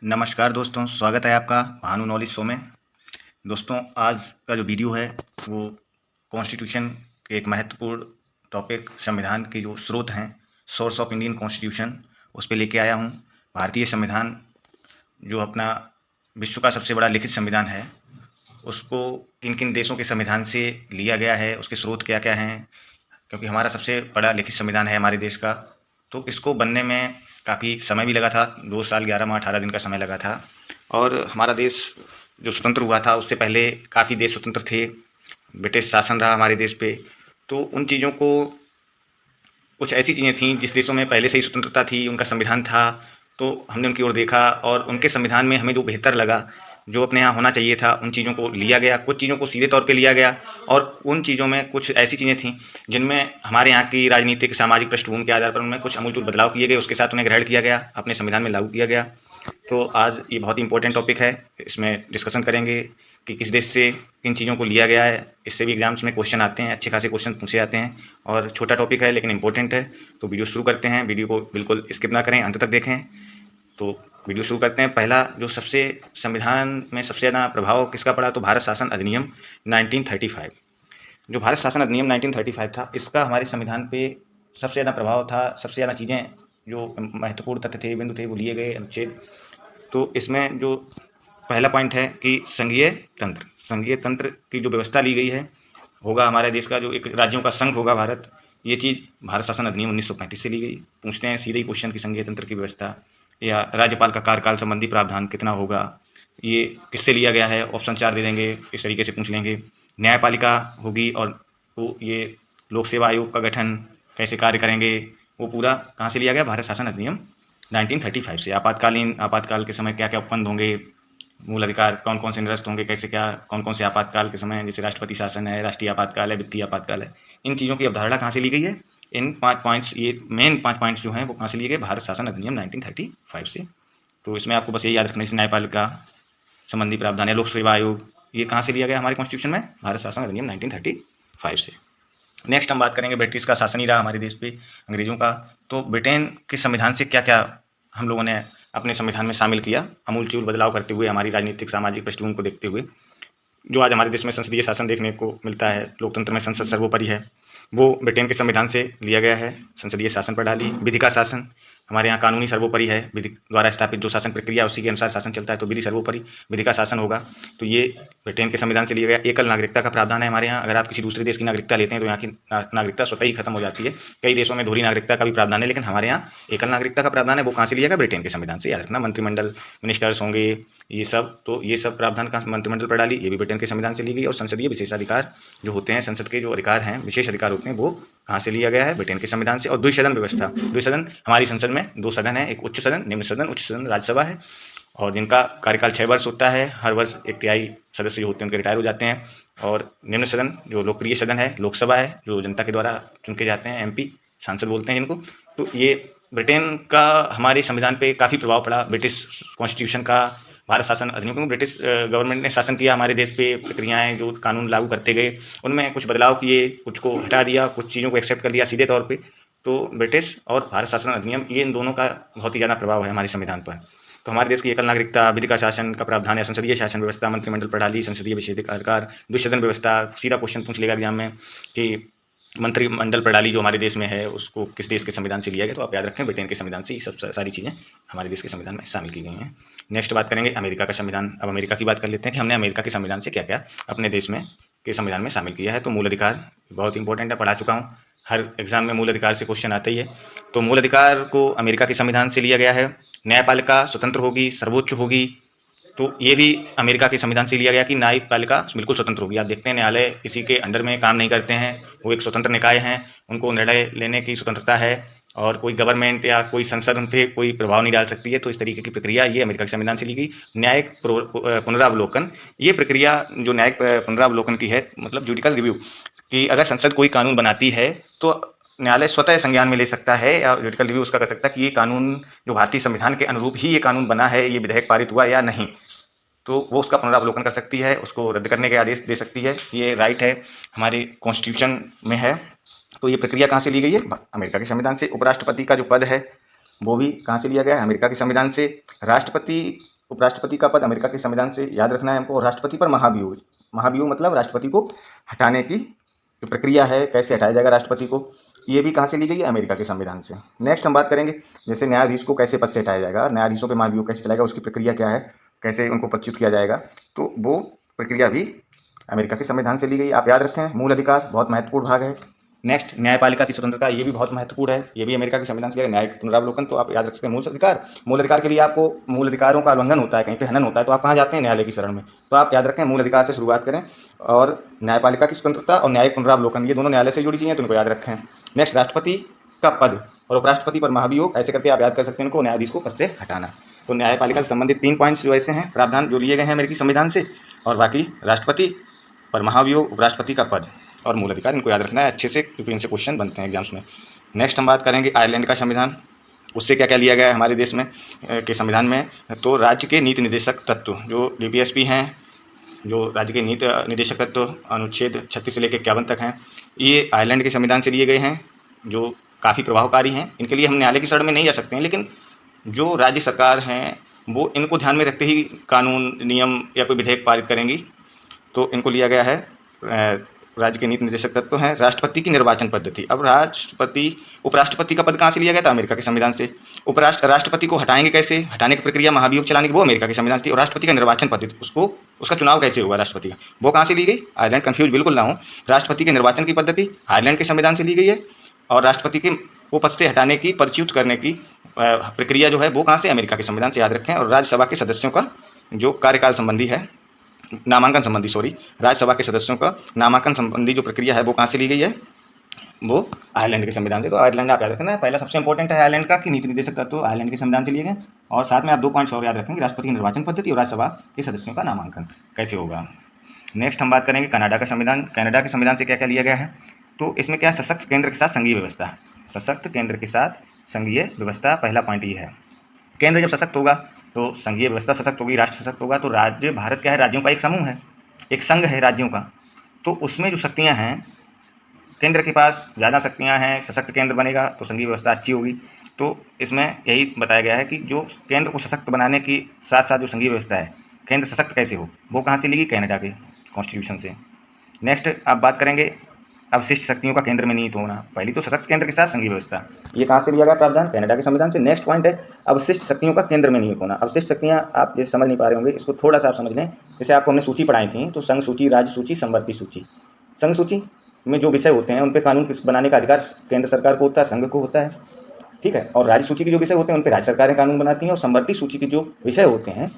नमस्कार दोस्तों, स्वागत है आपका भानु नॉलेज शो में। दोस्तों, आज का जो वीडियो है वो कॉन्स्टिट्यूशन के एक महत्वपूर्ण टॉपिक संविधान के जो स्रोत हैं, सोर्स ऑफ इंडियन कॉन्स्टिट्यूशन, उस पे लेके आया हूँ। भारतीय संविधान जो अपना विश्व का सबसे बड़ा लिखित संविधान है, उसको किन किन देशों के संविधान से लिया गया है, उसके स्रोत क्या क्या हैं, क्योंकि हमारा सबसे बड़ा लिखित संविधान है हमारे देश का। तो इसको बनने में काफ़ी समय भी लगा था, 2 साल 11 माह 18 दिन का समय लगा था। और हमारा देश जो स्वतंत्र हुआ था उससे पहले काफ़ी देश स्वतंत्र थे, ब्रिटिश शासन रहा हमारे देश पे। तो उन चीज़ों को, कुछ ऐसी चीज़ें थीं जिस देशों में पहले से ही स्वतंत्रता थी, उनका संविधान था, तो हमने उनकी ओर देखा और उनके संविधान में हमें जो बेहतर लगा, जो अपने यहाँ होना चाहिए था, उन चीज़ों को लिया गया। कुछ चीज़ों को सीधे तौर पे लिया गया और उन चीज़ों में कुछ ऐसी चीज़ें थीं जिनमें हमारे यहाँ की राजनीतिक सामाजिक पृष्ठभूमि के आधार पर उनमें कुछ आमूलचूल बदलाव किए गए, उसके साथ उन्हें ग्रहण किया गया, अपने संविधान में लागू किया गया। तो आज ये बहुत ही इंपॉर्टेंट टॉपिक है, इसमें डिस्कशन करेंगे कि किस देश से किन चीज़ों को लिया गया है। इससे भी एग्जाम्स में क्वेश्चन आते हैं, अच्छे खासे क्वेश्चन पूछे जाते हैं और छोटा टॉपिक है लेकिन इंपॉर्टेंट है। तो वीडियो शुरू करते हैं, वीडियो को बिल्कुल स्किप ना करें, अंत तक देखें। तो वीडियो शुरू करते हैं। पहला जो सबसे संविधान में सबसे ज़्यादा प्रभाव किसका पड़ा, तो भारत शासन अधिनियम 1935। जो भारत शासन अधिनियम 1935 था, इसका हमारे संविधान पे सबसे ज़्यादा प्रभाव था। सबसे ज़्यादा चीज़ें जो महत्वपूर्ण तथ्य थे, बिंदु थे, वो लिए गए अनुच्छेद। तो इसमें जो पहला पॉइंट है कि संघीय तंत्र की जो व्यवस्था ली गई है, होगा हमारे देश का जो एक राज्यों का संघ होगा भारत। ये चीज़ भारत शासन अधिनियम 1935 से ली गई। पूछते हैं सीधे ही क्वेश्चन की संघीय तंत्र की व्यवस्था या राज्यपाल का कार्यकाल संबंधी प्रावधान कितना होगा, ये किससे लिया गया है, ऑप्शन 4 दे देंगे, इस तरीके से पूछ लेंगे। न्यायपालिका होगी और वो ये लोक सेवा आयोग का गठन कैसे कार्य करेंगे, वो पूरा कहाँ से लिया गया, भारत शासन अधिनियम 1935 से। आपातकाल के समय क्या क्या उपबंध होंगे, मूल अधिकार कौन कौन से निरस्त होंगे, कैसे क्या, कौन कौन से आपातकाल के समय, जैसे राष्ट्रपति शासन है, राष्ट्रीय आपातकाल है, वित्तीय आपातकाल है, इन चीज़ों की अवधारणा कहाँ से ली गई है। इन 5 पॉइंट्स, ये मेन 5 पॉइंट्स जो हैं वो कहाँ से लिए गए, भारत शासन अधिनियम 1935 से। तो इसमें आपको बस यही याद रखना है, न्यायपालिका संबंधी प्रावधान है, लोक सेवा आयोग, ये कहाँ से लिया गया हमारे कॉन्स्टिट्यूशन में, भारत शासन अधिनियम 1935 से। नेक्स्ट हम बात करेंगे, ब्रिटिश का शासन ही रहा हमारे देश पे, अंग्रेजों का। तो ब्रिटेन के संविधान से क्या क्या हम लोगों ने अपने संविधान में शामिल किया, अमूलचूल बदलाव करते हुए, हमारी राजनीतिक सामाजिक पृष्ठभूमि को देखते हुए। जो आज हमारे देश में संसदीय शासन देखने को मिलता है, लोकतंत्र में संसद सर्वोपरि है, वो ब्रिटेन के संविधान से लिया गया है। संसदीय शासन प्रणाली, विधि का शासन, हमारे यहाँ कानूनी सर्वोपरि है, विधि द्वारा स्थापित जो शासन प्रक्रिया उसी के अनुसार शासन चलता है, तो विधि सर्वोपरि, विधि का शासन होगा। तो ये ब्रिटेन के संविधान से लिया गया। एकल नागरिकता का प्रावधान है हमारे यहाँ, अगर आप किसी दूसरे देश की नागरिकता लेते हैं तो यहाँ की नागरिकता स्वतः ही खत्म हो जाती है। कई देशों में दोहरी नागरिकता का भी प्रावधान है, लेकिन हमारे यहाँ एकल नागरिकता का प्रावधान है। वो कहाँ से लिया गया, ब्रिटेन के संविधान से, याद रखना। मंत्रिमंडल, मिनिस्टर्स होंगे, ये सब, तो ये सब प्रावधान का मंत्रिमंडल प्रणाली, ये भी ब्रिटेन के संविधान से ली गई। और संसदीय विशेषाधिकार जो होते हैं, संसद के जो अधिकार हैं, विशेष अधिकार होते हैं, वो कहाँ से लिया गया है, ब्रिटेन के संविधान से। और द्विसदन व्यवस्था, द्विसदन, हमारी संसद में 2 सदन है, एक उच्च सदन, निम्न सदन। उच्च सदन राज्यसभा है और जिनका कार्यकाल 6 वर्ष होता है। हर वर्ष 1/3 सदस्य जो होते हैं उनके रिटायर हो जाते हैं। और निम्न सदन जो लोकप्रिय सदन है, लोकसभा है, जो जनता के द्वारा चुन के जाते हैं, एमपी, सांसद बोलते हैं जिनको। तो ये ब्रिटेन का हमारे संविधान पे काफ़ी प्रभाव पड़ा, ब्रिटिश कॉन्स्टिट्यूशन का, भारत शासन अधिनियम, क्योंकि ब्रिटिश गवर्नमेंट ने शासन किया हमारे देश पे, प्रक्रियाएं जो कानून लागू करते गए उनमें कुछ बदलाव किए, कुछ को हटा दिया, कुछ चीज़ों को एक्सेप्ट कर लिया सीधे तौर पे। तो ब्रिटिश और भारत शासन अधिनियम, ये इन दोनों का बहुत ही ज़्यादा प्रभाव है हमारे संविधान पर। तो हमारे देश की एकल नागरिकता, विधि का शासन का प्रावधान है, संसदीय शासन व्यवस्था, मंत्रिमंडल प्रणाली, संसदीय विशेषाधिकार, द्विसदन व्यवस्था। सीधा क्वेश्चन पूछ लेगा एग्जाम में कि मंत्रिमंडल प्रणाली जो हमारे देश में है उसको किस देश के संविधान से लिया गया, तो आप याद रखें ब्रिटेन के संविधान से ये सब सारी चीज़ें हमारे देश के संविधान में शामिल की गई हैं। नेक्स्ट बात करेंगे अमेरिका का संविधान। अब अमेरिका की बात कर लेते हैं कि हमने अमेरिका के संविधान से क्या क्या अपने देश में के संविधान में शामिल किया है। तो मूल अधिकार बहुत इंपॉर्टेंट है, पढ़ा चुका हूँ, हर एग्जाम में मूल अधिकार से क्वेश्चन आते ही है। तो मूल अधिकार को अमेरिका के संविधान से लिया गया है। न्यायपालिका स्वतंत्र होगी, सर्वोच्च होगी, तो ये भी अमेरिका के संविधान से लिया गया कि न्यायपालिका बिल्कुल स्वतंत्र होगी। आप देखते हैं न्यायालय किसी के अंडर में काम नहीं करते हैं, वो एक स्वतंत्र निकाय हैं, उनको निर्णय लेने की स्वतंत्रता है और कोई गवर्नमेंट या कोई संसद उन पर कोई प्रभाव नहीं डाल सकती है। तो इस तरीके की प्रक्रिया ये अमेरिका के संविधान से ली गई। न्यायिक पुनरावलोकन, ये प्रक्रिया जो न्यायिक पुनरावलोकन की है, मतलब जुडिकल रिव्यू, कि अगर संसद कोई कानून बनाती है तो न्यायालय स्वतः संज्ञान में ले सकता है या जुडिकल रिव्यू उसका कर सकता है कि ये कानून जो भारतीय संविधान के अनुरूप ही ये कानून बना है, ये विधेयक पारित हुआ या नहीं। तो वो उसका पुनरावलोकन कर सकती है, उसको रद्द करने के आदेश दे सकती है, ये राइट है, हमारे कॉन्स्टिट्यूशन में है। तो ये प्रक्रिया कहाँ से ली गई है, अमेरिका के संविधान से। उपराष्ट्रपति का जो पद है वो भी कहाँ से लिया गया है? अमेरिका के संविधान से। राष्ट्रपति उपराष्ट्रपति का पद अमेरिका के संविधान से, याद रखना है हमको। और राष्ट्रपति पर महाभियोग, महाभियोग मतलब राष्ट्रपति को हटाने की जो प्रक्रिया है, कैसे हटाया जाएगा राष्ट्रपति को, ये भी कहाँ से ली गई है? अमेरिका के संविधान से। नेक्स्ट हम बात करेंगे जैसे न्यायाधीश को कैसे पद से हटाया जाएगा, न्यायाधीशों पे महाभियोग कैसे चलेगा, उसकी प्रक्रिया क्या है, कैसे उनको पदच्युत किया जाएगा, तो वो प्रक्रिया भी अमेरिका के संविधान से ली गई। आप याद रखें, मूल अधिकार बहुत महत्वपूर्ण भाग है। नेक्स्ट, न्यायपालिका की स्वतंत्रता, ये भी बहुत महत्वपूर्ण है, ये भी अमेरिका के संविधान से लिया गया। न्यायिक पुनरावलोकन तो आप याद रख सकते हैं। मूल अधिकार, मूल अधिकार के लिए आपको मूल अधिकारों का उल्लंघन होता है, कहीं पे हनन होता है, तो आप कहाँ जाते हैं? न्यायालय की शरण में। तो आप याद रखें, मूल अधिकार से शुरुआत करें। और न्यायपालिका की स्वतंत्रता और न्यायिक पुनरावलोकन, ये दोनों न्यायालय से जुड़ी चीज़ें हैं, तो उनको याद रखें। नेक्स्ट, राष्ट्रपति का पद और उपराष्ट्रपति पर महाभियोग, ऐसे करके आप याद कर सकते हैं उनको, न्यायाधीश को पद से हटाना। तो न्यायपालिका से संबंधित 3 पॉइंट्स जो ऐसे हैं प्रावधान जो लिए गए हैं अमेरिकी संविधान से, और बाकी राष्ट्रपति पर महाभियोग, उपराष्ट्रपति का पद और मूल अधिकार, इनको याद रखना है अच्छे से, क्योंकि इनसे क्वेश्चन बनते हैं एग्जाम्स में। नेक्स्ट हम बात करेंगे आयरलैंड का संविधान, उससे क्या क्या लिया गया है हमारे देश में के संविधान में। तो राज्य के नीति निर्देशक तत्व जो DPSP हैं, जो राज्य के नीति निर्देशक तत्व अनुच्छेद 36 से लेकर 51 तक हैं, ये आयरलैंड के संविधान से लिए गए हैं, जो काफ़ी प्रभावकारी हैं। इनके लिए हम न्यायालय की शरण में नहीं जा सकते हैं, लेकिन जो राज्य सरकार हैं वो इनको ध्यान में रखते ही कानून, नियम या कोई विधेयक पारित करेंगी। तो इनको लिया गया है राज्य के नीति निर्देशक तत्व हैं। राष्ट्रपति की निर्वाचन पद्धति, अब राष्ट्रपति उपराष्ट्रपति का पद कहाँ से लिया गया था? अमेरिका के संविधान से। राष्ट्रपति को हटाएंगे कैसे, हटाने की प्रक्रिया, महाभियोग चलाने की, वो अमेरिका के संविधान से। और राष्ट्रपति का निर्वाचन पद्धति, उसका चुनाव कैसे होगा राष्ट्रपति का, वो कहाँ से ली गई? आयरलैंड, कंफ्यूज बिल्कुल ना हो। राष्ट्रपति के निर्वाचन की पद्धति आयरलैंड के संविधान से ली गई है, और राष्ट्रपति के वो पद से हटाने की, पदच्युत करने की प्रक्रिया जो है वो कहाँ से? अमेरिका के संविधान से, याद रखें। और राज्यसभा के सदस्यों का जो कार्यकाल संबंधी है, नामांकन संबंधी, राज्यसभा के सदस्यों का नामांकन संबंधी जो प्रक्रिया है वो कहाँ से ली गई है? वो आयरलैंड के संविधान से। तो आयरलैंड आप याद रखना है, पहला सबसे इंपॉर्टेंट है आयरलैंड का कि नीति निर्देशक तत्व आयरलैंड के संविधान से लिए गए। और साथ में आप 2 पॉइंट्स और याद रखेंगे, राष्ट्रपति की निर्वाचन पद्धति और राज्यसभा के सदस्यों का नामांकन कैसे होगा। नेक्स्ट हम बात करेंगे कनाडा का संविधान। कनाडा के संविधान से क्या क्या लिया गया है? तो इसमें क्या, सशक्त केंद्र के साथ संघीय व्यवस्था, सशक्त केंद्र के साथ संघीय व्यवस्था, पहला पॉइंट ये है। केंद्र जब सशक्त होगा तो संघीय व्यवस्था सशक्त होगी, राष्ट्र सशक्त होगा। तो राज्य, भारत क्या है? राज्यों का एक समूह है, एक संघ है राज्यों का। तो उसमें जो शक्तियां हैं, केंद्र के पास ज़्यादा शक्तियां हैं, सशक्त केंद्र बनेगा तो संघीय व्यवस्था अच्छी होगी। तो इसमें यही बताया गया है कि जो केंद्र को सशक्त बनाने की साथ साथ जो संघीय व्यवस्था है, केंद्र सशक्त कैसे हो, वो कहाँ से ली? कनाडा के कॉन्स्टिट्यूशन से। नेक्स्ट आप बात करेंगे अवशिष्ट शक्तियों का केंद्र में निहित होना। पहली तो सशक्त केंद्र के साथ संघीय व्यवस्था, ये कहाँ से लिया गया प्रावधान? कनाडा के संविधान से। नेक्स्ट पॉइंट है अवशिष्ट शक्तियों का केंद्र में निहित होना। अवशिष्ट शक्तियाँ आप जैसे समझ नहीं पा रहे होंगे, इसको थोड़ा सा आप समझ लें। जैसे आपको हमने सूची पढ़ाई थी, तो संघ सूची, राज्य सूची, समवर्ती सूची। संघ सूची में जो विषय होते हैं उन पर कानून बनाने का अधिकार केंद्र सरकार को होता है, संघ को होता है, ठीक है। और राज्य सूची के जो विषय होते हैं उन पर राज्य सरकारें कानून बनाती हैं। और समवर्ती सूची के जो विषय होते हैं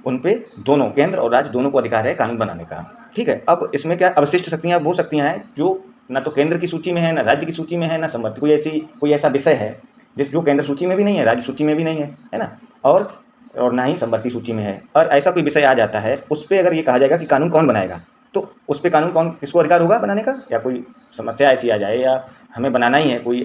उन पे दोनों, केंद्र और राज्य दोनों को अधिकार है कानून बनाने का, ठीक है। अब इसमें क्या, अवशिष्ट शक्तियाँ वो शक्तियाँ हैं जो ना तो केंद्र की सूची में है, ना राज्य की सूची में है, ना समवर्ती, कोई ऐसा विषय है जो केंद्र सूची में भी नहीं है, राज्य सूची में भी नहीं है ना, और ना ही समवर्ती सूची में है। और ऐसा कोई विषय आ जाता है, उस पर अगर ये कहा जाएगा कि कानून कौन बनाएगा, तो उस पर कानून कौन, किसको अधिकार होगा बनाने का? या कोई समस्या ऐसी आ जाए या हमें बनाना ही है, कोई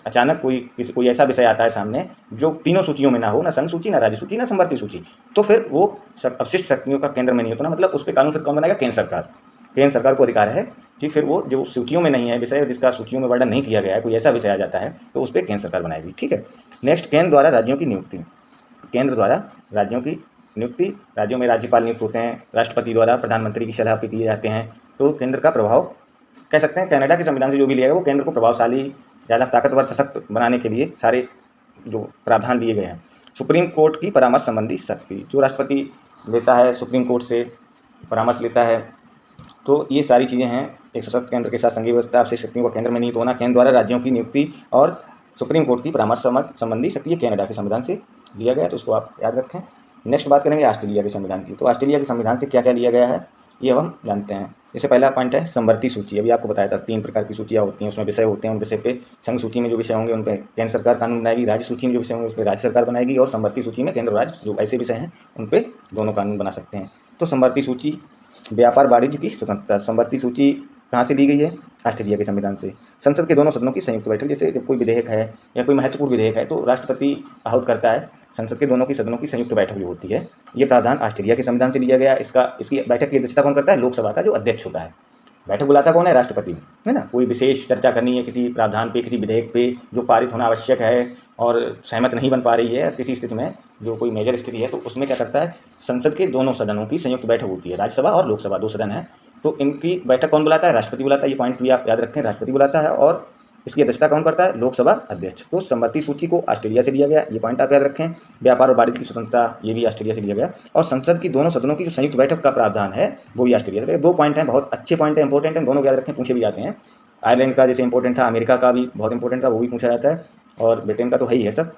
अचानक कोई ऐसा विषय आता है सामने जो तीनों सूचियों में ना हो, ना संघ सूची, ना राज्य सूची, ना समवर्ती सूची, तो फिर वो अवशिष्ट शक्तियों का केंद्र में नहीं होता ना, मतलब उस पर कानून फिर कौन बनाएगा? केंद्र सरकार। केंद्र सरकार को अधिकार है कि फिर वो जो सूचियों में नहीं है विषय, जिसका सूचियों में वर्णन नहीं किया गया है, कोई ऐसा विषय आ जाता है तो उस पर केंद्र सरकार बनाएगी, ठीक है। नेक्स्ट, केंद्र द्वारा राज्यों की नियुक्ति। केंद्र द्वारा राज्यों की नियुक्ति, राज्यों में राज्यपाल नियुक्त होते हैं, राष्ट्रपति द्वारा प्रधानमंत्री की सलाह पर किए जाते हैं। तो केंद्र का प्रभाव कह सकते हैं कनाडा के संविधान से जो भी लिया गया वो केंद्र को प्रभावशाली, ज़्यादा ताकतवर, सशक्त बनाने के लिए सारे जो प्रावधान दिए गए हैं। सुप्रीम कोर्ट की परामर्श संबंधी शक्ति, जो राष्ट्रपति लेता है, सुप्रीम कोर्ट से परामर्श लेता है। तो ये सारी चीज़ें हैं, एक सशक्त केंद्र के साथ संघीय व्यवस्था, अवशिष्ट शक्तियों का केंद्र में निहित होना, केंद्र द्वारा राज्यों की नियुक्ति और सुप्रीम कोर्ट की परामर्श संबंधी शक्ति, ये कनाडा के संविधान से लिया गया है, तो उसको आप याद रखें। नेक्स्ट बात करेंगे ऑस्ट्रेलिया के संविधान की। तो ऑस्ट्रेलिया के संविधान से क्या क्या लिया गया है ये अब हम जानते हैं। जैसे पहला पॉइंट है समवर्ती सूची। अभी आपको बताया था 3 प्रकार की सूचियाँ होती हैं, उसमें विषय होते हैं, उन विषय पे संघ सूची में जो विषय होंगे उन पर केंद्र सरकार कानून बनाएगी, राज्य सूची में जो विषय होंगे उस पर राज्य सरकार बनाएगी, और समवर्ती सूची में केंद्र और राज्य जो ऐसे विषय हैं उन पर दोनों कानून बना सकते हैं। तो समवर्ती सूची, व्यापार वाणिज्य की स्वतंत्रता। समवर्ती सूची कहाँ से ली गई है? ऑस्ट्रेलिया के संविधान से। संसद के दोनों सदनों की संयुक्त बैठक, जैसे जब कोई विधेयक है या कोई महत्वपूर्ण विधेयक है तो राष्ट्रपति आहूत करता है, संसद के दोनों की सदनों की संयुक्त बैठक जो होती है, ये प्रावधान ऑस्ट्रेलिया के संविधान से लिया गया। इसकी बैठक की अध्यक्षता कौन करता है? लोकसभा का जो अध्यक्ष होता है, बैठक बुलाता कौन है? राष्ट्रपति, है ना। कोई विशेष चर्चा करनी है किसी प्रावधान पे, किसी विधेयक पे जो पारित होना आवश्यक है और सहमत नहीं बन पा रही है किसी स्थिति में, जो कोई मेजर स्थिति है, तो उसमें क्या करता है, संसद के दोनों सदनों की संयुक्त बैठक होती है। राज्यसभा और लोकसभा 2 सदन है, तो इनकी बैठक कौन बुलाता है? राष्ट्रपति बुलाता है। ये पॉइंट भी आप याद रखें, राष्ट्रपति बुलाता है। और इसकी अध्यक्षता कौन करता है? लोकसभा अध्यक्ष। तो समवर्ती सूची को ऑस्ट्रेलिया से लिया गया, ये पॉइंट आप याद रखें। व्यापार और वाणिज्य की स्वतंत्रता, ये भी ऑस्ट्रेलिया से लिया गया। और संसद की दोनों सदनों की जो संयुक्त बैठक का प्रावधान है वो भी ऑस्ट्रेलिया से। 2 पॉइंट हैं, बहुत अच्छे पॉइंट हैं, इंपॉर्टेंट हैं, दोनों याद रखें, पूछे भी जाते हैं। आयरलैंड का जैसे इंपॉर्टेंट था, अमेरिका का भी बहुत इंपॉर्टेंट था, वो भी पूछा जाता है, और ब्रिटेन का तो है ही है सब।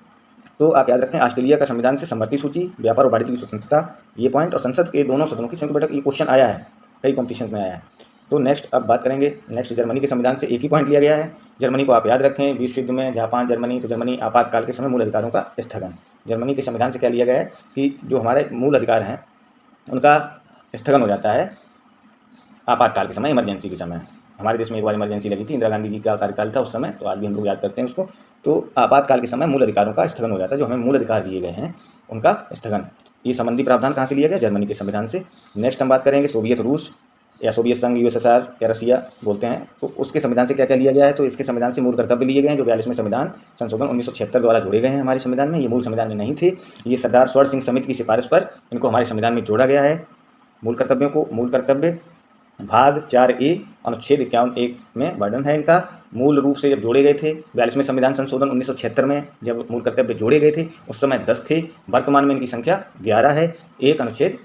तो आप याद रखें, ऑस्ट्रेलिया का संविधान से समवर्ती सूची, व्यापार और वाणिज्य की स्वतंत्रता, ये पॉइंट, और संसद के दोनों सदनों की संयुक्त बैठक, ये क्वेश्चन आया है, कई कॉम्पिटिशन में आया है। तो नेक्स्ट अब बात करेंगे, नेक्स्ट जर्मनी के संविधान से एक ही पॉइंट लिया गया है। जर्मनी को आप याद रखें, विश्व युद्ध में जापान जर्मनी, तो जर्मनी आपातकाल के समय मूल अधिकारों का स्थगन। जर्मनी के संविधान से क्या लिया गया है कि जो हमारे मूल अधिकार हैं उनका स्थगन हो जाता है आपातकाल के समय, इमरजेंसी के समय। हमारे देश में एक बार इमरजेंसी लगी थी, इंदिरा गांधी जी का कार्यकाल था उस समय, तो आज भी हम लोग याद करते हैं उसको। तो आपातकाल के समय मूल अधिकारों का स्थगन हो जाता है, जो हमें मूल अधिकार दिए गए हैं उनका स्थगन। ये संबंधी प्रावधान कहाँ से लिया गया? जर्मनी के संविधान से। नेक्स्ट हम बात करेंगे सोवियत रूस या सोवियत संघ, यूएसएसआर या रसिया बोलते हैं, तो उसके संविधान से क्या क्या लिया गया है? तो इसके संविधान से मूल कर्तव्य लिए गए हैं, जो 42वें संविधान संशोधन 1976 द्वारा जोड़े गए हैं हमारे संविधान में। ये मूल संविधान में नहीं थे, ये सरदार स्वर्ण सिंह समिति की सिफारिश पर इनको हमारे संविधान में जोड़ा गया है। मूल कर्तव्यों को, मूल कर्तव्य भाग 4A अनुच्छेद 51(1) में वर्णन है इनका। मूल रूप से जब जोड़े गए थे 42वें संविधान संशोधन 1976 में, जब मूल कर्तव्य जोड़े गए थे उस समय 10 थे, वर्तमान में इनकी संख्या 11 है। एक अनुच्छेद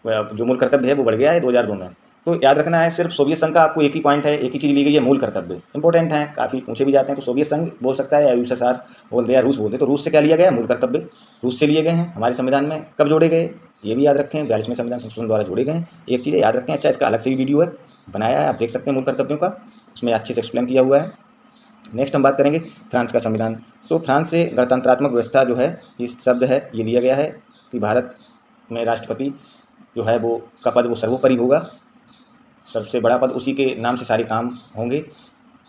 जो मूल कर्तव्य है वो बढ़ गया है 2002 में। तो याद रखना है, सिर्फ सोवियत संघ का आपको एक ही पॉइंट है, एक ही चीज़ ली गई है, मूल कर्तव्य। इंपॉर्टेंट है, काफ़ी पूछे भी जाते हैं, तो सोवियत संघ बोल सकता है या यूएसएसआर बोल दे या रूस बोल दे। तो रूस से क्या लिया गया? मूल कर्तव्य रूस से लिए गए हैं हमारे संविधान में। कब जोड़े गए ये भी याद रखें, 42वें संविधान संशोधन द्वारा जोड़े गए हैं। एक चीज़ याद रखें, अच्छा इसका अलग से भी वीडियो है बनाया है, आप देख सकते हैं मूल कर्तव्यों का, उसमें अच्छे से एक्सप्लेन किया हुआ है। नेक्स्ट हम बात करेंगे फ्रांस का संविधान। तो फ्रांस से गणतंत्रात्मक व्यवस्था जो है, ये शब्द है, ये लिया गया है कि भारत में राष्ट्रपति जो है वो का पद वो सर्वोपरि होगा, सबसे बड़ा पद, उसी के नाम से सारे काम होंगे।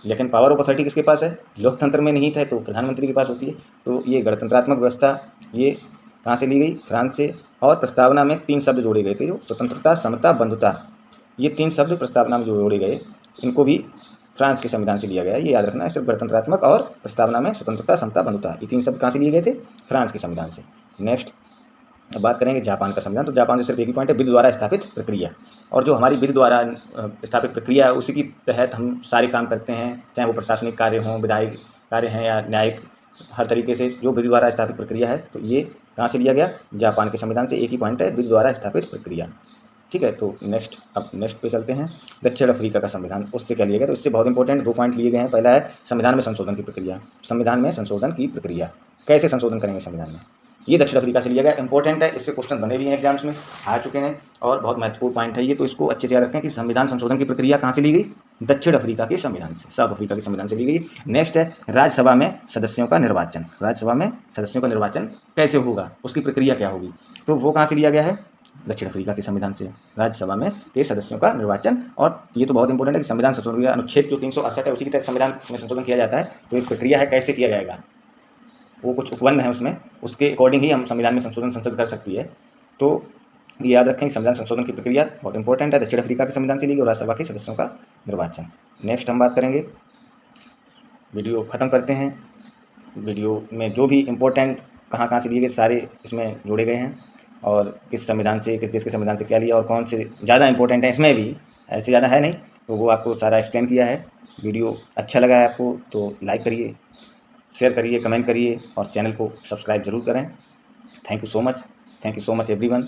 लेकिन पावर ऑफ अथॉरिटी किसके पास है? लोकतंत्र में निहित है, तो प्रधानमंत्री के पास होती है। तो ये गणतंत्रात्मक व्यवस्था ये कहाँ से ली गई? फ्रांस से। और प्रस्तावना में 3 शब्द जोड़े गए थे, जो स्वतंत्रता, समता, बंधुता, ये 3 शब्द प्रस्तावना में जो जोड़े गए, इनको भी फ्रांस के संविधान से लिया गया है। ये याद रखना है, सिर्फ गणतंत्रात्मक और प्रस्तावना में स्वतंत्रता, समता, बंधुता, ये 3 शब्द कहाँ से लिए गए थे? फ्रांस के संविधान से। नेक्स्ट अब बात करेंगे जापान का संविधान। तो जापान से सिर्फ एक ही पॉइंट है, विधि द्वारा स्थापित प्रक्रिया। और जो हमारी विधि द्वारा स्थापित प्रक्रिया है उसी की तहत हम सारे काम करते हैं, चाहे वो प्रशासनिक कार्य हों, विधायिक कार्य हैं या न्यायिक, हर तरीके से जो विधि द्वारा स्थापित प्रक्रिया है, तो ये कहाँ से लिया गया? जापान के संविधान से। एक ही पॉइंट है, विधि द्वारा स्थापित प्रक्रिया। ठीक है, तो नेक्स्ट अब नेक्स्ट पे चलते हैं, दक्षिण अफ्रीका का संविधान, उससे क्या लिया गया? तो उससे बहुत इंपॉर्टेंट 2 पॉइंट लिए गए हैं। पहला है संविधान में संशोधन की प्रक्रिया। संविधान में संशोधन की प्रक्रिया कैसे संशोधन करेंगे संविधान में, ये दक्षिण अफ्रीका से लिया गया। इंपॉर्टेंट है, इससे क्वेश्चन बने भी हैं एग्जाम्स में, आ चुके हैं, और बहुत महत्वपूर्ण पॉइंट है ये, तो इसको अच्छे से याद रखें कि संविधान संशोधन की प्रक्रिया कहाँ से ली गई? दक्षिण अफ्रीका के संविधान से, साउथ अफ्रीका के संविधान से ली गई। नेक्स्ट है राज्यसभा में सदस्यों का निर्वाचन। राज्यसभा में सदस्यों का निर्वाचन कैसे होगा, उसकी प्रक्रिया क्या होगी? तो वो कहाँ से लिया गया है? दक्षिण अफ्रीका के संविधान से। राज्यसभा में के सदस्यों का निर्वाचन, और ये तो बहुत इंपॉर्टेंट है कि संविधान संशोधन अनुच्छेद जो 368 है उसी के तहत संविधान में संशोधन किया जाता है। तो एक प्रक्रिया है, कैसे किया जाएगा, वो कुछ उपबंध है उसमें, उसके अकॉर्डिंग ही हम संविधान में संशोधन संसद कर सकती है। तो ये याद रखें, संविधान संशोधन की प्रक्रिया बहुत इंपॉर्टेंट है, दक्षिण अफ्रीका के संविधान से ली गई, और राज्यसभा के सदस्यों का निर्वाचन। नेक्स्ट हम बात करेंगे, वीडियो ख़त्म करते हैं। वीडियो में जो भी इम्पोर्टेंट कहाँ कहाँ से लिए गए सारे इसमें जोड़े गए हैं, और किस संविधान से, किस देश के संविधान से क्या लिया, और कौन से ज़्यादा इंपॉर्टेंट है, इसमें भी ऐसे ज़्यादा है नहीं, तो वो आपको सारा एक्सप्लेन किया है। वीडियो अच्छा लगा है आपको तो लाइक करिए, शेयर करिए, कमेंट करिए, और चैनल को सब्सक्राइब ज़रूर करें। Thank you so much everyone.